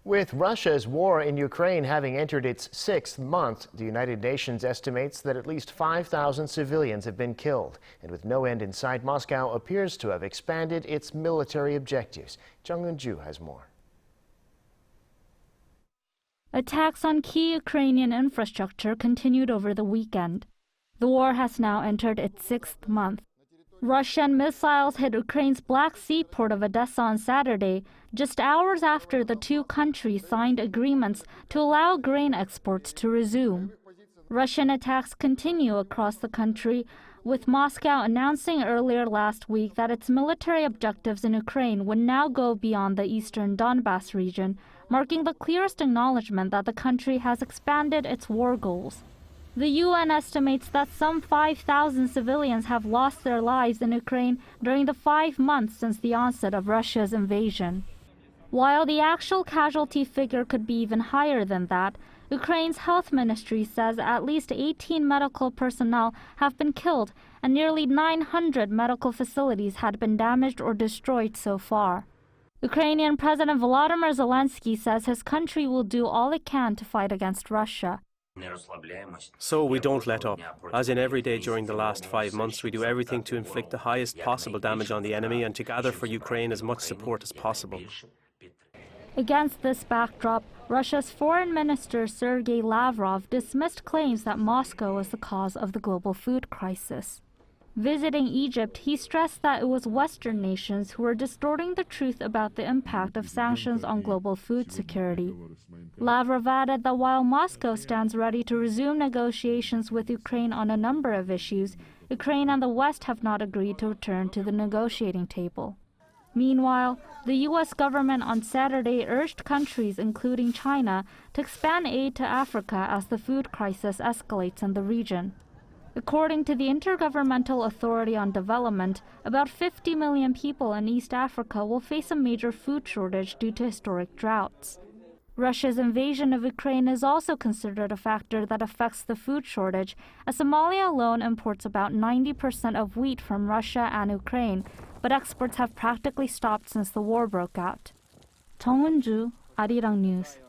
With Russia's war in Ukraine having entered its 6th month, the United Nations estimates that at least 5,000 civilians have been killed. And with no end in sight, Moscow appears to have expanded its military objectives. Jeong Eun-joo has more. Attacks on key Ukrainian infrastructure continued over the weekend. The war has now entered its 6th month. Russian missiles hit Ukraine's Black Sea port of Odesa on Saturday, just hours after the two countries signed agreements to allow grain exports to resume. Russian attacks continue across the country, with Moscow announcing earlier last week that its military objectives in Ukraine would now go beyond the eastern Donbas region, marking the clearest acknowledgement that the country has expanded its war goals. The UN estimates that some 5,000 civilians have lost their lives in Ukraine during the 5 months since the onset of Russia's invasion. While the actual casualty figure could be even higher than that, Ukraine's health ministry says at least 18 medical personnel have been killed and nearly 900 medical facilities had been damaged or destroyed so far. Ukrainian President Volodymyr Zelensky says his country will do all it can to fight against Russia. So we don't let up. As in every day during the last 5 months, we do everything to inflict the highest possible damage on the enemy and to gather for Ukraine as much support as possible. Against this backdrop, Russia's Foreign Minister Sergei Lavrov dismissed claims that Moscow was the cause of the global food crisis. Visiting Egypt, he stressed that it was Western nations who were distorting the truth about the impact of sanctions on global food security. Lavrov added that while Moscow stands ready to resume negotiations with Ukraine on a number of issues, Ukraine and the West have not agreed to return to the negotiating table. Meanwhile, the U.S. government on Saturday urged countries, including China, to expand aid to Africa as the food crisis escalates in the region. According to the Intergovernmental Authority on Development, about 50 million people in East Africa will face a major food shortage due to historic droughts. Russia's invasion of Ukraine is also considered a factor that affects the food shortage, as Somalia alone imports about 90% of wheat from Russia and Ukraine, but exports have practically stopped since the war broke out. Jeong Eun-joo, Arirang News.